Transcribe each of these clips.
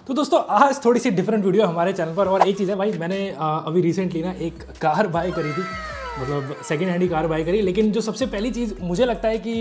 तो दोस्तों आज थोड़ी सी डिफरेंट वीडियो हमारे चैनल पर। और एक चीज़ है भाई, मैंने अभी रिसेंटली ना एक कार बाय करी थी, मतलब सेकेंड हैंड ही कार बाय करी। लेकिन जो सबसे पहली चीज़ मुझे लगता है कि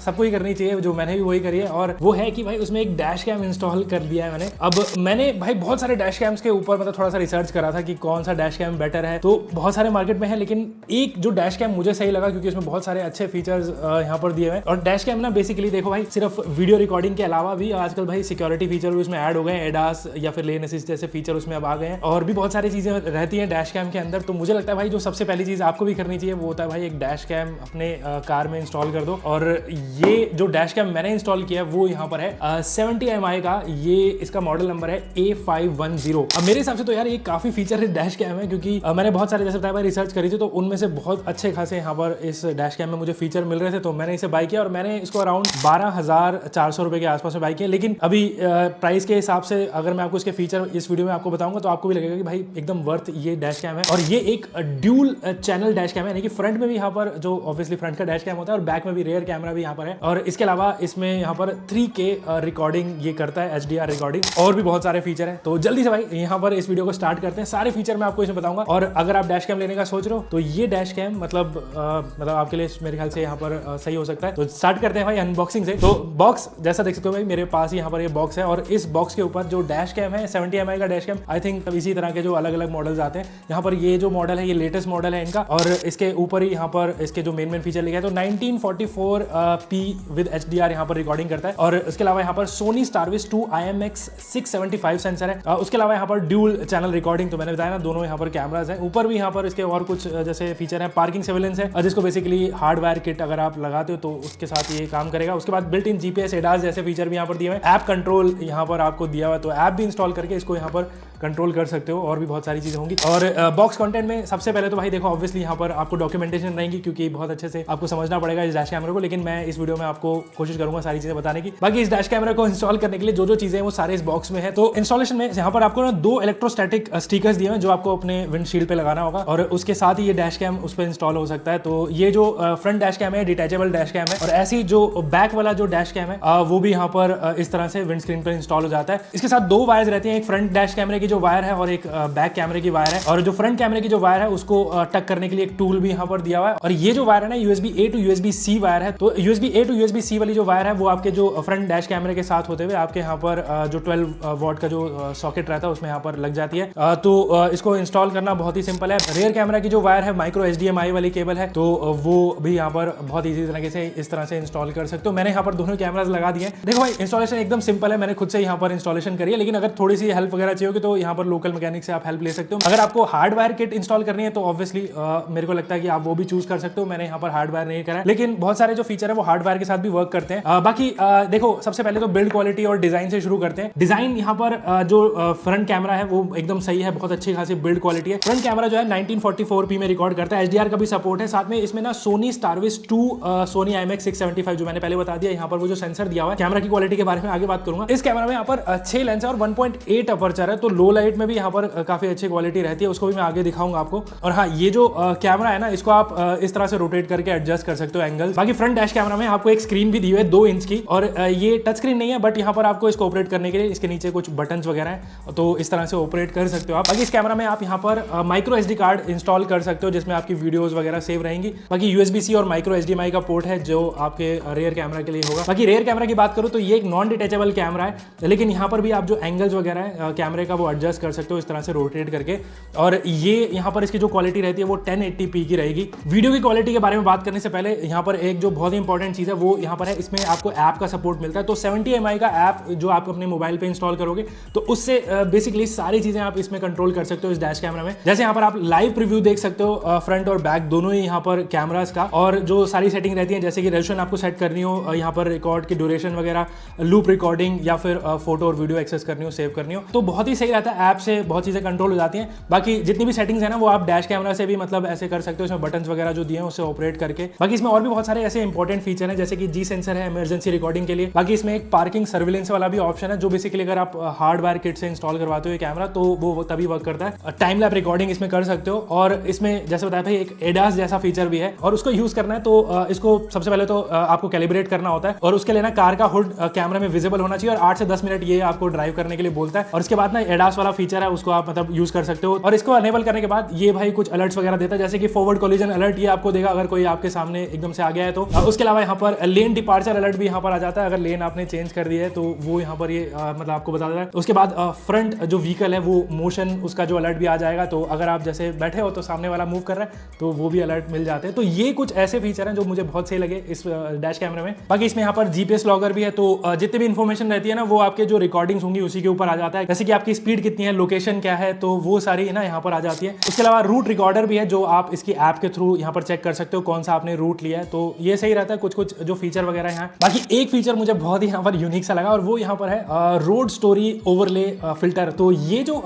सबको ही करनी चाहिए, जो मैंने भी वही करी है, और वो है कि भाई उसमें एक डैश कैम इंस्टॉल कर दिया है मैंने। अब मैंने भाई बहुत सारे डैश कैम्स के ऊपर मतलब थोड़ा सा रिसर्च करा था कि कौन सा डैश कैम बेटर है। तो बहुत सारे मार्केट में है, लेकिन एक जो डैश कैम मुझे सही लगा क्योंकि उसमें बहुत सारे अच्छे फीचर्स यहाँ पर दिए हुए हैं। और डैश कैम ना बेसिकली देखो भाई, सिर्फ वीडियो रिकॉर्डिंग के अलावा भी आजकल भाई सिक्योरिटी फीचर भी उसमें ऐड हो गए हैं। एडास या फिर लेन असिस्ट जैसे फीचर उसमें अब आ गए हैं, और भी बहुत सारी चीजें रहती हैं डैश कैम के अंदर। तो मुझे लगता है भाई जो सबसे पहली चीज आपको भी करनी चाहिए वो होता है भाई एक डैश कैम अपने कार में इंस्टॉल कर दो। और ये जो डैश कैम मैंने इंस्टॉल किया है वो यहाँ पर है 70 mi का, ये इसका मॉडल नंबर है A510। अब मेरे हिसाब से तो यार ये काफी फीचर डैश कैम है, क्योंकि मैंने बहुत सारे जैसे बताया भाई रिसर्च करी थी, तो उनमें से बहुत अच्छे खासे यहाँ पर इस डैश कैम में मुझे फीचर मिल रहे थे। तो मैंने इसे बाय किया और मैंने इसको अराउंड 12,400 रुपए के आसपास में बाय किया। लेकिन अभी प्राइस के हिसाब से अगर मैं आपको इसके फीचर इस वीडियो में आपको बताऊंगा तो आपको भी लगेगा कि भाई एकदम वर्थ ये डैश कैम है। और ये एक ड्यूल चैनल डैश कैम है, यानी कि फ्रंट में भी यहाँ पर जो ऑब्वियसली फ्रंट का डैश कैम होता है और बैक में भी रेयर कैमरा भी यहाँ पर है। और इसके अलावा इसमें यहाँ पर 3K रिकॉर्डिंग ये करता है, HDR रिकॉर्डिंग, और भी बहुत सारे फीचर है। तो जल्दी से भाई यहाँ पर इस वीडियो को स्टार्ट करते हैं। सारे फीचर मैं आपको इसमें बताऊंगा। और अगर आप डैश कैम लेने का सोच रहे हो तो ये डैश कैम मतलब आपके लिए मेरे ख्याल से यहाँ पर सही हो सकता है। तो स्टार्ट करते हैं भाई अनबॉक्सिंग से। तो बॉक्स जैसा देख सकते हो भाई मेरे पास ही यहाँ पर ये बॉक्स है, और इस बॉक्स के ऊपर जो डैश कैम है 70 mi का डैश कैम, आई थिंक इसी तरह के जो अलग अलग मॉडल्स आते हैं। यहाँ पर ये जो मॉडल है ये लेटेस्ट मॉडल है इनका, और इसके ऊपर ही यहाँ पर इसके जो मेन फीचर लिखा है तो 1944p विद HDR यहाँ पर रिकॉर्डिंग करता है। और इसके अलावा यहाँ पर सोनी स्टारविस 2 IMX675 सेंसर है। उसके अलावा यहाँ पर ड्यूल चैनल रिकॉर्डिंग, तो मैंने बताया ना दोनों यहाँ पर कैमराज हैं। ऊपर भी यहाँ पर इसके और कुछ जैसे फीचर है, पार्किंग सर्विलेंस है जिसको बेसिकली हार्डवेयर किट अगर आप लगाते हो तो उसके साथ ये काम करेगा। उसके बाद बिल्ट इन GPS एडास जैसे फीचर भी यहाँ पर दिए हुए हैं। ऐप कंट्रोल यहाँ पर आपको दिया हुआ है, तो ऐप भी इंस्टॉल करके इसको यहाँ पर कंट्रोल कर सकते हो, और भी बहुत सारी चीजें होंगी। और बॉक्स कंटेंट में सबसे पहले तो भाई देखो ऑब्वियसली यहाँ पर आपको डॉक्यूमेंटेशन रहेंगी, क्योंकि बहुत अच्छे से आपको समझना पड़ेगा इस डैश कैमरे को। लेकिन मैं इस वीडियो में आपको कोशिश करूंगा सारी चीजें बताने की। बाकी इस डैश कैमरे को इंस्टॉल करने के लिए जो जो चीजें हैं वो सारे इस बॉक्स में है। तो इंस्टॉलेशन में यहाँ पर आपको ना 2 इलेक्ट्रोस्टैटिक स्टिकर्स दिए हैं जो आपको अपने विंडशील्ड पे लगाना होगा, और उसके साथ ही ये डैश कैम उस पर इंस्टॉल हो सकता है। तो ये जो फ्रंट डैश कैम है डिटैचेबल डैश कैम है, और ऐसी जो बैक वाला जो डैश कैम है वो भी यहाँ पर इस तरह से विंड स्क्रीन पर इंस्टॉल हो जाता है। इसके साथ 2 वायर्स रहती हैं, एक फ्रंट डैश कैमरे की जो वायर है और एक बैक कैमरे की वायर है। और जो फ्रंट कैमरे की जो वायर है उसको टक करने के लिए एक टूल भी यहाँ पर दिया हुआ है। और ये जो वायर है ना USB A to USB C wire है। तो USB A to USB C वाली जो वायर है वो आपके जो फ्रंट डैश कैमरे के साथ होते हुए आपके यहाँ पर जो 12 वॉट का जो सॉकेट रहता है उसमें यहाँ पर लग जाती है। तो इसको इंस्टॉल करना बहुत ही सिंपल है। रेयर कैमरा की जो वायर है माइक्रो HDMI वाली केबल है, तो वो भी यहाँ पर बहुत ईजी तरीके से इस तरह से इंस्टॉल कर सकते हो। मैंने यहाँ पर दोनों कैमराज लगा दिए हैं। देखो भाई इंस्टॉलेशन एकदम सिंपल है, मैंने खुद से यहाँ पर इंस्टॉलेशन करी है। लेकिन अगर थोड़ी सी हेल्प वगैरह चाहिए होगी तो यहाँ पर लोकल मैकेनिक से आप हेल्प ले सकते हो। अगर आपको हार्डवेयर किट इंस्टॉल करनी है तो ऑब्वियसली मेरे को लगता है कि आप वो भी चूज कर सकते हो। मैंने यहाँ पर हार्डवेयर नहीं करा है, लेकिन बहुत सारे जो फीचर है वो हार्डवेयर के साथ भी वर्क करते हैं। बाकी देखो सबसे पहले तो बिल्ड क्वालिटी और डिजाइन से शुरू करते हैं। डिजाइन यहाँ पर जो फ्रंट कैमरा है वो एकदम सही है, बहुत अच्छी खासी बिल्ड क्वालिटी है। फ्रंट कैमरा जो है 1944p में रिकॉर्ड करता है, HDR का भी सपोर्ट है। साथ में इसमें ना सोनी स्टारविस 2 सोनी IMX675 जो मैंने पहले बता दिया, यहाँ पर वो जो सेंसर दिया हुआ है। कैमरा की क्वालिटी के बारे में आगे बात करूंगा। इस कैमरा में यहाँ पर 6 लेंस है और 1.8 अपर्चर है, तो लो लाइट में भी यहाँ पर काफी अच्छी क्वालिटी रहती है, उसको भी मैं आगे दिखाऊंगा आपको। और हाँ, ये जो कैमरा है ना इसको आप इस तरह से रोटेट करके एडजस्ट कर सकते हो एंगल। बाकी फ्रंट डैश कैमरा में आपको एक स्क्रीन भी दी हुई है 2 इंच की, और ये टच स्क्रीन नहीं है, बट यहाँ पर आपको इसको ऑपरेट करने के लिए इसके नीचे कुछ बटन्स वगैरह हैं, तो इस तरह से ऑपरेट कर सकते हो आप। बाकी इस कैमरा में आप यहाँ पर माइक्रो SD कार्ड इंस्टॉल कर सकते हो जिसमें आपकी वीडियोस वगैरह सेव रहेंगी। बाकी USB-C और माइक्रो HDMI का पोर्ट है जो आपके रेयर कैमरा के लिए होगा। बाकी रेयर कैमरा की बात करूँ तो ये एक नॉन डिटेचेबल कैमरा है, लेकिन यहाँ पर भी आप जो एंगल्स वगैरह है कैमरे का वो एडजस्ट कर सकते हो इस तरह से रोटेट करके। और ये यहाँ पर इसकी जो क्वालिटी रहती है वो 1080p की रहेगी। वीडियो की क्वालिटी के बारे में बात करने से पहले यहाँ पर एक जो बहुत ही इंपॉर्टेंट चीज़ है वो यहाँ पर है, इसमें आपको ऐप का सपोर्ट मिलता है। तो 70 mi का ऐप जो आप अपने मोबाइल पे इंस्टॉल करोगे तो उससे बेसिकली सारी चीज़ें आप इसमें कंट्रोल कर सकते हो इस डैश कैमरा में। जैसे यहाँ पर आप लाइव प्रीव्यू देख सकते हो फ्रंट और बैक दोनों ही यहाँ पर कैमरास का, और जो सारी सेटिंग रहती है जैसे कि रेजोल्यूशन आपको सेट करनी हो, यहाँ पर रिकॉर्ड की ड्यूरेशन वगैरह, लूप रिकॉर्डिंग या फिर फोटो और वीडियो एक्सेस करनी हो, सेव करनी हो, तो बहुत ही सही रहता है। ऐप से बहुत चीज़ें कंट्रोल हो जाती हैं। बाकी जितनी भी सेटिंग्स है ना वो आप डैश कैमरा से भी मतलब मतलब ऐसे कर सकते हो, इसमें बटन्स वगैरह जो दिए हैं उससे ऑपरेट करके। बाकी इसमें और भी बहुत सारे ऐसे इंपॉर्टेंट फीचर हैं, जैसे कि जी सेंसर है इमरजेंसी रिकॉर्डिंग के लिए। बाकी इसमें एक पार्किंग सर्विलेंस वाला भी ऑप्शन है, जो बेसिकली अगर आप हार्डवेयर किट से इंस्टॉल करवाते हो ये कैमरा तो वो तभी वर्क करता है। टाइम लैप रिकॉर्डिंग इसमें कर सकते हो, और इसमें जैसे बताया भाई एक एडास जैसा फीचर भी है, और उसको यूज करना है तो इसको सबसे पहले तो आपको कैलिब्रेट करना होता है, और उसके लिए ना कार का हुड कैमरा में विजिबल होना चाहिए, और 8 से 10 मिनट ये आपको ड्राइव करने के लिए बोलता है। और इसके बाद ना एडास वाला फीचर है उसको आप मतलब यूज कर सकते हो, और इसको अनेबल करने के बाद ये भाई कुछ अलर्ट्स वगैरह देता है, जैसे कि फॉरवर्ड कोलिजन अलर्ट ये आपको देगा अगर कोई आपके सामने एकदम से आ गया है तो। उसके अलावा यहाँ पर लेन डिपार्चर अलर्ट भी यहाँ पर आ जाता है, अगर लेन आपने चेंज कर दिया है तो वो यहाँ पर ये मतलब आपको बता देता है। उसके बाद फ्रंट जो व्हीकल है वो मोशन उसका जो अलर्ट भी आ जाएगा, तो अगर आप जैसे बैठे हो तो सामने वाला मूव कर रहा है तो वो भी अलर्ट मिल जाते हैं। तो ये कुछ ऐसे फीचर हैं जो मुझे बहुत सही लगे इस डैश कैमरे में। बाकी इसमें यहाँ पर जीपीएस लॉगर भी है, तो जितनी भी इन्फॉर्मेशन रहती है ना वो आपके जो रिकॉर्डिंग्स होंगी उसी के ऊपर आ जाता है, जैसे कि आपकी स्पीड कितनी है, लोकेशन क्या है, तो वो सारी ना यहाँ पर आ जाती है। उसके अलावा रूट रिकॉर्डर भी है, जो आप इसकी ऐप के थ्रू यहाँ पर चेक कर सकते हो कौन सा आपने रूट लिया है, तो ये सही रहता है कुछ कुछ जो फीचर वगैरह यहाँ। बाकी एक फीचर मुझे बहुत ही यहाँ पर यूनिक सा लगा, और वो यहाँ पर है रोड स्टोरी ओवरले फिल्टर। तो ये जो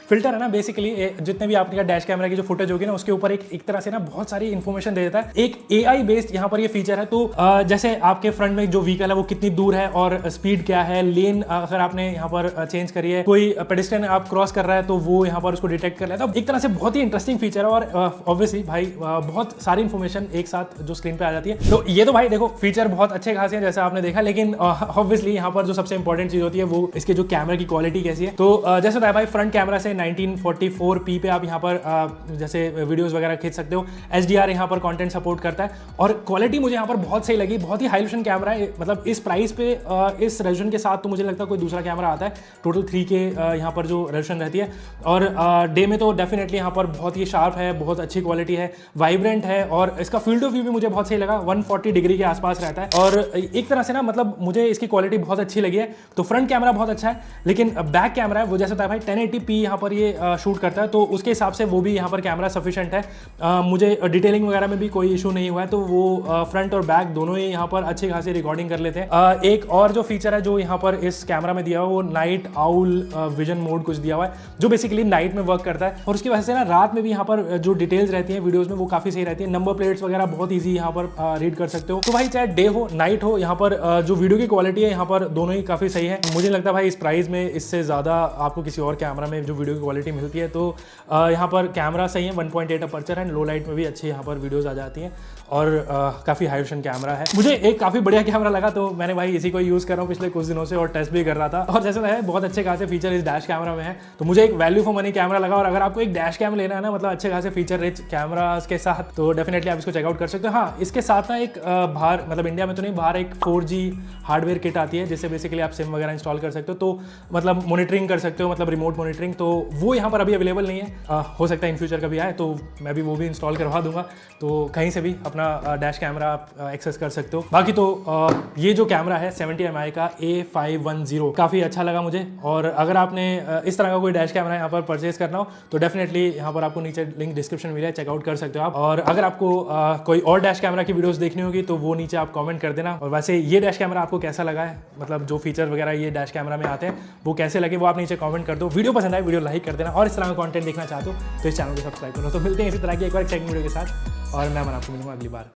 फिल्टर है ना बेसिकली जितने भी आपके डैश कैमरा की जो फुटेज होगी ना उसके ऊपर एक तरह से ना बहुत सारी इन्फॉर्मेशन दे देता है। एक एआई बेस्ड यहाँ पर ये फीचर है, तो जैसे आपके फ्रंट में जो व्हीकल है वो कितनी दूर है और स्पीड क्या है, लेन अगर आपने यहाँ पर चेंज करी है, कोई पेडेस्ट्रियन आप क्रॉस कर रहा है तो वो यहाँ पर उसको डिटेक्ट कर लेता है। तो एक तरह से बहुत ही इंटरेस्टिंग फीचर है, और ऑब्वियसली भाई बहुत सारी इन्फॉर्मेशन एक साथ जो स्क्रीन पे आ जाती है। तो ये तो भाई देखो फीचर बहुत अच्छे खासे हैं जैसा आपने देखा, लेकिन ऑब्वियसली यहाँ पर जो सबसे इंपॉर्टेंट चीज होती है वो इसके जो कैमरा की क्वालिटी कैसी है। तो जैसे बताया भाई फ्रंट कैमरा से 1944p पे आप यहाँ पर जैसे वीडियोस वगैरह खींच सकते हो। HDR यहाँ पर कंटेंट सपोर्ट करता है, और क्वालिटी मुझे यहाँ पर बहुत सही लगी, बहुत ही हाई रेजोल्यूशन कैमरा है। मतलब इस प्राइस पे इस रेजोल्यूशन के साथ तो मुझे लगता है कोई दूसरा कैमरा आता है। टोटल 3K यहाँ पर जो रेजोल्यूशन रहती है, और डे में तो डेफिनेटली यहाँ पर बहुत ही शार्प है, बहुत अच्छी क्वालिटी है, वाइब्रेंट है, और इसका फील्ड ऑफ व्यू भी मुझे बहुत सही लगा, 140 डिग्री के आसपास रहता है। और एक तरह से ना मतलब मुझे इसकी क्वालिटी बहुत अच्छी लगी है। तो फ्रंट कैमरा बहुत अच्छा है, लेकिन बैक कैमरा है वो जैसे था भाई 1080p यहाँ पर ये शूट करता है, तो उसके हिसाब से वो भी यहाँ पर कैमरा सफिशिएंट है। मुझे डिटेलिंग वगैरह में भी कोई इशू नहीं हुआ है, तो वो फ्रंट और बैक दोनों ही यहाँ पर अच्छी खासी रिकॉर्डिंग कर लेते हैं। एक और जो फीचर है जो यहाँ पर इस कैमरा में दिया हुआ है वो नाइट आउल विजन मोड कुछ दिया हुआ है, जो बेसिकली नाइट में वर्क करता है, और उसकी वजह से ना रात में भी यहाँ पर जो डिटेल्स रहती हैं वीडियोस में वो काफी सही रहती है। नंबर प्लेट्स वगैरह बहुत ईजी यहाँ पर रीड कर सकते हो। तो भाई चाहे डे हो नाइट हो, यहाँ पर जो वीडियो की क्वालिटी है यहाँ पर दोनों ही काफी सही है। मुझे लगता है भाई इस प्राइस में इससे ज्यादा आपको किसी और कैमरा में जो वीडियो की क्वालिटी मिलती है। तो यहाँ पर कैमरा सही है, 1.8 अपर्चर है, लो लाइट में भी अच्छी यहाँ पर वीडियोस आ जाती हैं, और काफ़ी हाई रेजोल्यूशन कैमरा है। मुझे एक काफ़ी बढ़िया कैमरा लगा, तो मैंने भाई इसी को यूज़ कर रहा हूँ पिछले कुछ दिनों से, और टेस्ट भी कर रहा था। और जैसे है बहुत अच्छे खासे फीचर इस डैश कैमरा में है, तो मुझे एक वैल्यू फॉर मनी कैमरा लगा। और अगर आपको एक डैश कैमरा लेना है ना मतलब अच्छे खासे फीचर रिच कैमरास के साथ, तो डेफिनेटली आप इसको चेकआउट कर सकते हो। हाँ, इसके साथ ना एक बाहर मतलब इंडिया में तो नहीं, बाहर एक 4G हार्डवेयर किट आती है जिससे बेसिकली आप सिम वगैरह इंस्टॉल कर सकते हो, तो मतलब मॉनिटरिंग कर सकते हो, मतलब रिमोट मॉनिटरिंग। तो वो यहाँ पर अभी अवेलेबल नहीं है, हो सकता है इन फ्यूचर कभी आए, तो मैं भी वो भी इंस्टॉल करवा दूंगा, तो कहीं से भी अपना डैश कैमरा आप एक्सेस कर सकते हो। बाकी तो ये जो कैमरा है 70mm का A510 काफ़ी अच्छा लगा मुझे। और अगर आपने इस तरह का कोई डैश कैमरा यहाँ पर परचेज करना हो तो डेफिनेटली यहाँ पर आपको नीचे लिंक डिस्क्रिप्शन में मिला है, चेकआउट कर सकते हो आप। और अगर आपको कोई और डैश कैमरा की वीडियोस देखनी होगी तो वो नीचे आप कमेंट कर देना। और वैसे ये डैश कैमरा आपको कैसा लगा है, मतलब जो फीचर वगैरह ये डैश कैमरा में आते हैं वो कैसे लगे वो आप नीचे कमेंट कर दो। वीडियो पसंद आए वीडियो लाइक कर देना, और इस तरह का कंटेंट देखना चाहते हो तो इस चैनल को सब्सक्राइब करो। तो मिलते हैं इसी तरह की एक और एक्साइटिंग वीडियो के साथ, और मैं आपको मिलूंगा अगली बार।